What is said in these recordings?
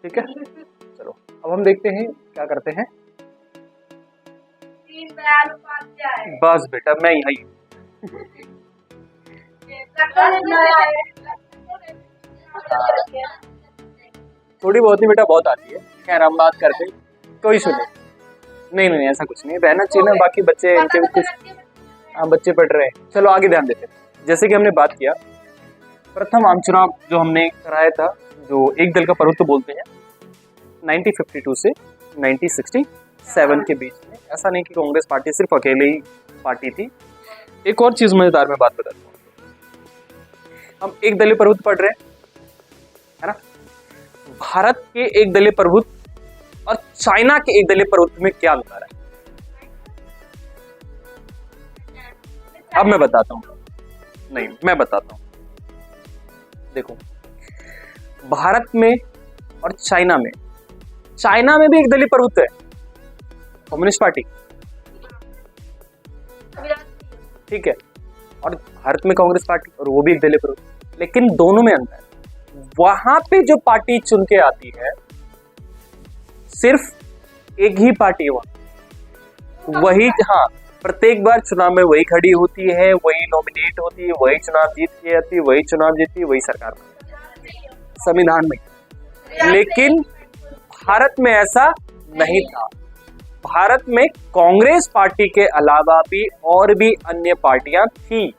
ठीक है, चलो अब हम देखते हैं क्या करते हैं। बस बेटा मैं यही थोड़ी बहुत ही बेटा बहुत आती है। खैर हम बात करते हैं, कोई सुने नहीं ऐसा कुछ नहीं, रहना चाहिए ना, बाकी बच्चे इनके भी कुछ बच्चे पढ़ रहे हैं। चलो आगे ध्यान देते हैं। जैसे कि हमने बात किया, प्रथम आम चुनाव जो हमने कराया था, जो एक दल का प्रभुत्व बोलते हैं, 1952 से 1967 के बीच में। ऐसा नहीं कि कांग्रेस पार्टी सिर्फ अकेले ही पार्टी थी। एक और चीज मजेदार मैं बात बताता हूँ, हम एक दलीय प्रभुत्व पढ़ रहे हैं, है ना। भारत के एक दलीय प्रभुत्व और चाइना के एक दलीय प्रभुत्व में क्या अंतर है, अब मैं बताता हूँ। नहीं मैं बताता हूँ, देखो भारत में और चाइना में भी एक दलीय प्रभुत्व है, कम्युनिस्ट पार्टी, ठीक है, और भारत में कांग्रेस पार्टी और वो भी एक दलीय प्रभुत्व। लेकिन दोनों में अंतर है, वहां पे जो पार्टी चुन के आती है सिर्फ एक ही पार्टी है वहां, वही, हाँ, प्रत्येक बार चुनाव में वही खड़ी होती है, वही नॉमिनेट होती है, वही चुनाव जीत के आती है, वही चुनाव जीतती है, वही सरकार में, संविधान में। लेकिन भारत में ऐसा नहीं था। भारत में कांग्रेस पार्टी के अलावा भी और भी अन्य पार्टियां थी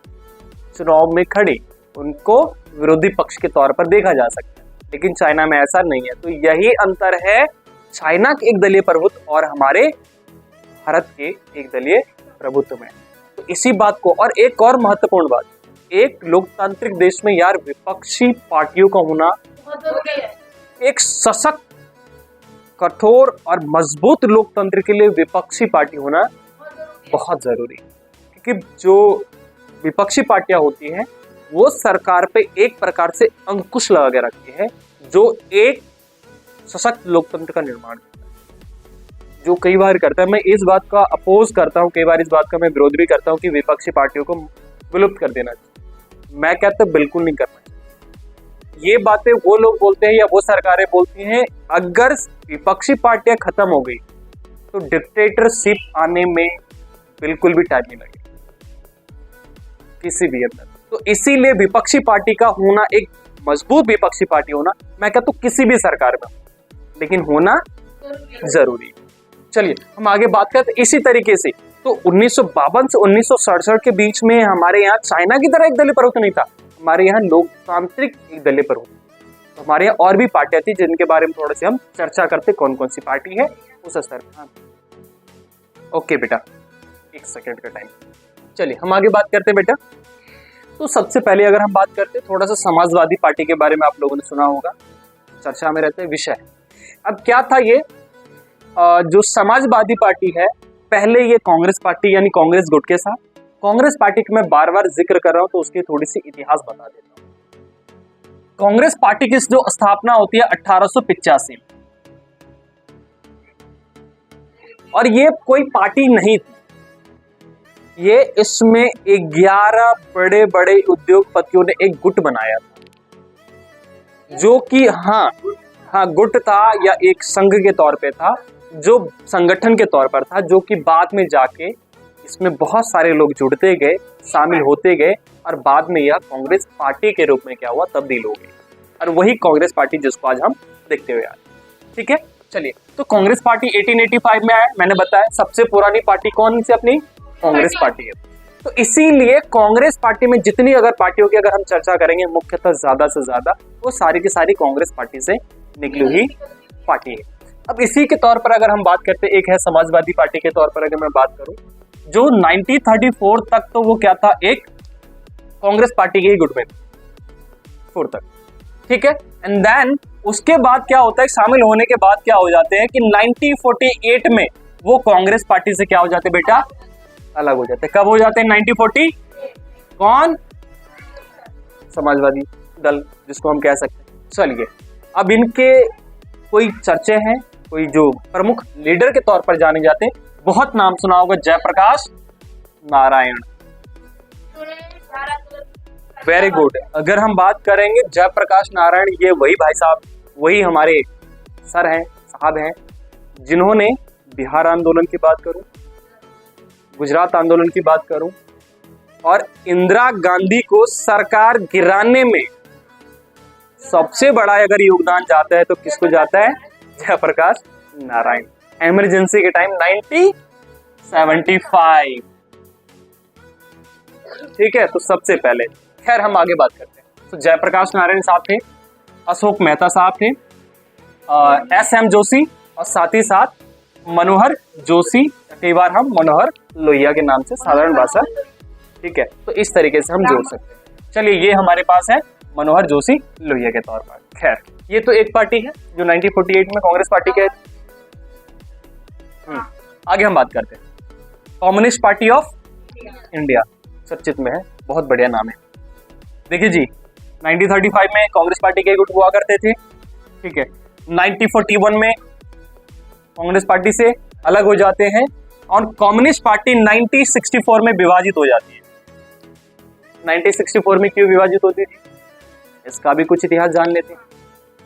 चुनाव में खड़ी, उनको विरोधी पक्ष के तौर पर देखा जा सकता है। लेकिन चाइना में ऐसा नहीं है। तो यही अंतर है चाइना के एक दलीय प्रभुत्व और हमारे भारत के एक दलीय प्रभुत्व में। तो इसी बात को, और एक और महत्वपूर्ण बात, एक लोकतांत्रिक देश में यार विपक्षी पार्टियों का होना, एक सशक्त, कठोर और मजबूत लोकतंत्र के लिए विपक्षी पार्टी होना बहुत जरूरी है। क्योंकि जो विपक्षी पार्टियां होती हैं वो सरकार पे एक प्रकार से अंकुश लगा के रखती है, जो एक सशक्त लोकतंत्र का निर्माण करता है। जो कई बार करता है, मैं इस बात का अपोज करता हूं, कई बार इस बात का मैं विरोध भी करता हूं कि विपक्षी पार्टियों को विलुप्त कर देना चाहिए। मैं कहता हूं बिल्कुल नहीं करना चाहिए। ये बातें वो लोग बोलते हैं या वो सरकारें बोलती हैं, अगर विपक्षी पार्टियां खत्म हो गई तो डिक्टेटरशिप आने में बिल्कुल भी टाइम नहीं लगेगा किसी भी अंदर। तो इसीलिए विपक्षी पार्टी का होना, एक मजबूत विपक्षी पार्टी होना, मैं कहता हूं किसी भी सरकार में, लेकिन होना जरूरी है। चलिए हम आगे बात करते इसी तरीके से। तो 1952 से 1967 के बीच में हमारे यहाँ चाइना की तरह एक दलीय प्रभुत्व नहीं था, हमारे यहाँ लोकतांत्रिक एक दलीय प्रभुत्व। तो हमारे यहाँ और भी पार्टियां थी जिनके बारे में थोड़े से हम चर्चा करते, कौन कौन सी पार्टी है उस स्तर पर। ओके बेटा, एक सेकंड का टाइम। चलिए हम आगे बात करते हैं बेटा। तो सबसे पहले अगर हम बात करते थोड़ा सा समाजवादी पार्टी के बारे में, आप लोगों ने सुना होगा, चर्चा में रहते विषय। अब क्या था ये जो समाजवादी पार्टी है, पहले ये कांग्रेस पार्टी यानी कांग्रेस गुट के साथ, कांग्रेस पार्टी का मैं बार बार जिक्र कर रहा हूं तो उसकी थोड़ी सी इतिहास बता देता हूं। कांग्रेस पार्टी की जो स्थापना होती है 1885, और ये कोई पार्टी नहीं थी, ये इसमें 11 बड़े बड़े उद्योगपतियों ने एक गुट बनाया था, जो कि हाँ गुट था या एक संघ के तौर पे था, जो संगठन के तौर पर था, जो कि बाद में जाके इसमें बहुत सारे लोग जुड़ते गए, शामिल होते गए, और बाद में यह कांग्रेस पार्टी के रूप में क्या हुआ, तब्दील हो गई, और वही कांग्रेस पार्टी जिसको आज हम देखते हुए आ रहे हैं। ठीक है, चलिए। तो कांग्रेस पार्टी 1885 में आया, मैंने बताया सबसे पुरानी पार्टी कौन सी अपनी कांग्रेस पार्टी है। तो इसीलिए कांग्रेस पार्टी में जितनी अगर पार्टियों की अगर हम चर्चा करेंगे, मुख्यतः ज्यादा से ज्यादा वो सारी की सारी कांग्रेस पार्टी से निकली हुई पार्टी है। अब इसी के तौर पर अगर हम बात करते, एक है समाजवादी पार्टी के तौर पर अगर मैं बात करूं, जो 1934 तक तो वो क्या था, एक कांग्रेस पार्टी के ही गुट में 4 तक, ठीक है। एंड देन उसके बाद क्या होता है, शामिल होने के बाद क्या हो जाते हैं कि 1948 में वो कांग्रेस पार्टी से क्या हो जाते बेटा, अलग हो जाते। कब हो जाते हैं? 1940। कौन? समाजवादी दल जिसको हम कह सकते हैं। चलिए अब इनके कोई चर्चे हैं, कोई जो प्रमुख लीडर के तौर पर जाने जाते हैं, बहुत नाम सुना होगा, जयप्रकाश नारायण। Very good. अगर हम बात करेंगे जयप्रकाश नारायण, ये वही भाई साहब, वही हमारे सर हैं, साहब हैं, जिन्होंने बिहार आंदोलन की बात करूं, गुजरात आंदोलन की बात करूं, और इंदिरा गांधी को सरकार गिराने में सबसे बड़ा अगर योगदान जाता है तो किसको जाता है? जयप्रकाश नारायण। इमरजेंसी के टाइम 1975। ठीक है, तो सबसे पहले खैर हम आगे बात करते हैं। तो जयप्रकाश नारायण साहब थे, अशोक मेहता साहब थे, एस.एम. जोशी, और साथ ही साथ मनोहर जोशी, कई बार हम मनोहर लोहिया के नाम से साधारण भाषा, ठीक है, तो इस तरीके से हम जोड़ सकते हैं। चलिए, ये हमारे पास है मनोहर जोशी लोहिया के तौर पर। खैर, ये तो एक पार्टी है जो 1948 में कांग्रेस पार्टी के। आगे हम बात करते हैं कम्युनिस्ट पार्टी ऑफ इंडिया, सचित में है, बहुत बढ़िया नाम है। देखिए जी, 1935 में कांग्रेस पार्टी के गुट हुआ करते थे, ठीक है। 1941 में कांग्रेस पार्टी से अलग हो जाते हैं और कम्युनिस्ट पार्टी 1964 में विभाजित हो जाती है। 1964 में क्यों विभाजित होती थी, इसका भी कुछ इतिहास जान लेते हैं,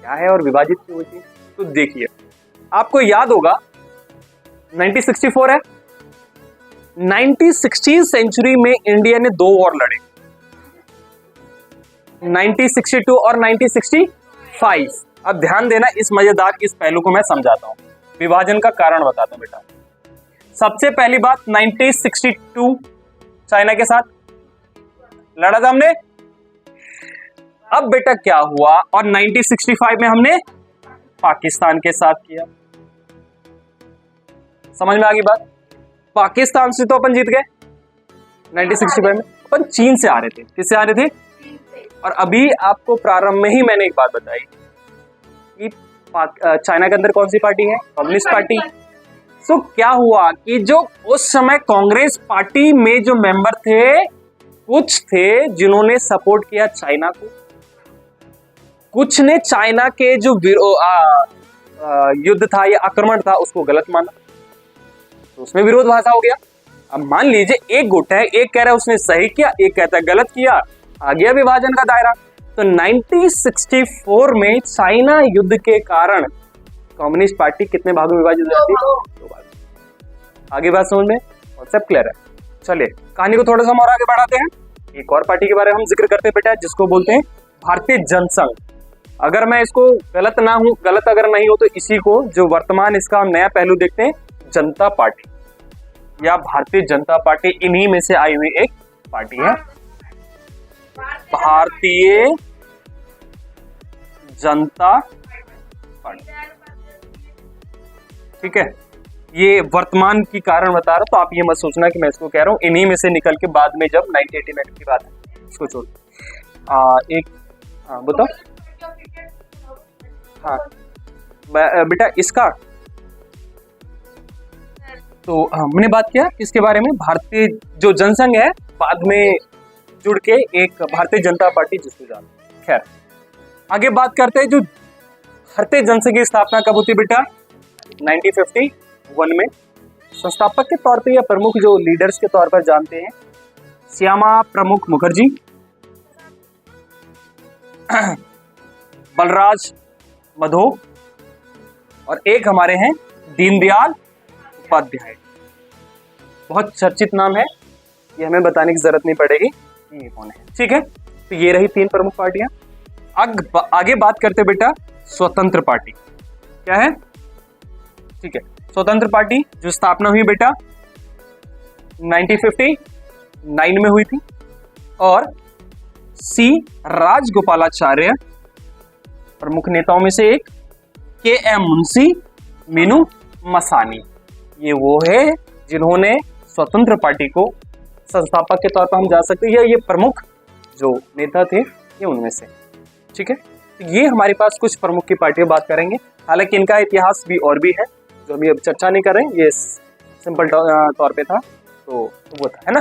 क्या है और विभाजित क्यों होती है। तो देखिए, आपको याद होगा 1964 है, 1916 सेंचुरी में इंडिया ने 2 वॉर लड़े, 1962 और 1965। अब ध्यान देना, इस मजेदार इस पहलू को मैं समझाता हूं, विभाजन का कारण बताता हूं बेटा। सबसे पहली बात, 1962 चाइना के साथ लड़ा था हमने। अब बेटा क्या हुआ, और 1965 में हमने पाकिस्तान के साथ किया। समझ में आ गई बात? पाकिस्तान से तो अपन जीत गए 1965 में, अपन चीन से आ रहे थे। किससे आ रहे थे? और अभी आपको प्रारंभ में ही मैंने एक बात बताई कि चाइना के अंदर कौन सी पार्टी है? Communist party. सो क्या हुआ कि जो उस समय कांग्रेस पार्टी में जो मेंबर थे, कुछ थे जिन्होंने सपोर्ट किया चाइना को, कुछ ने चाइना के जो युद्ध था या आक्रमण था उसको गलत माना, तो उसमें विरोध भाषा हो गया। अब मान लीजिए एक गुट है, एक कह रहा है उसने सही किया, एक कहता है गलत किया, आ गया विभाजन का दायरा। तो 1964 में चाइना युद्ध के कारण कम्युनिस्ट पार्टी कितने भागों में विभाजित हो जाती है? 2 भाग। आगे बात समझ में? और सब क्लियर है? चलिए, कहानी को थोड़ा सा और आगे बढ़ाते हैं। एक और पार्टी के बारे में हम जिक्र करते हैं बेटा, जिसको बोलते हैं भारतीय जनसंघ। अगर मैं इसको गलत अगर नहीं हो तो इसी को, जो वर्तमान इसका नया पहलू देखते हैं, जनता पार्टी या भारतीय जनता पार्टी, इन्हीं में से आई हुई एक पार्टी है भारतीय जनता पार्टी। ठीक है, ये वर्तमान की कारण बता रहा हूं, तो आप ये मत सोचना कि मैं इसको कह रहा हूं। इन्हीं में से निकल के बाद में जब 1989 की बात है, इसको छोड़ बताओ। हाँ बेटा, इसका तो हमने बात किया इसके बारे में, भारतीय जो जनसंघ है बाद में जुड़ के एक भारतीय जनता पार्टी जिसको जानते हैं। खैर, आगे बात करते हैं, जो भारतीय जनसंघ की स्थापना कब होती है बेटा? 1951 में। संस्थापक के तौर पे या प्रमुख जो लीडर्स के तौर पर जानते हैं, श्यामा प्रमुख मुखर्जी, बलराज मधो, और एक हमारे हैं दीनदयाल उपाध्याय। बहुत चर्चित नाम है, ये हमें बताने की जरूरत नहीं पड़ेगी ये कौन है। ठीक है, तो ये रही 3 प्रमुख पार्टियां। आगे बात करते बेटा स्वतंत्र पार्टी। क्या है? ठीक है, स्वतंत्र पार्टी जो स्थापना हुई बेटा 1959 में हुई थी, और सी राजगोपालाचार्य प्रमुख नेताओं में से एक, के.एम. मुंशी, मीनू मसानी, ये वो है जिन्होंने स्वतंत्र पार्टी को संस्थापक के तौर पर हम जा सकते हैं, ये प्रमुख जो नेता थे ये उनमें से। ठीक है, तो ये हमारे पास कुछ प्रमुख की पार्टियां बात करेंगे, हालांकि इनका इतिहास भी और भी है जो हम अब चर्चा नहीं कर रहे हैं, ये सिंपल तौर पे था तो वो था, है ना।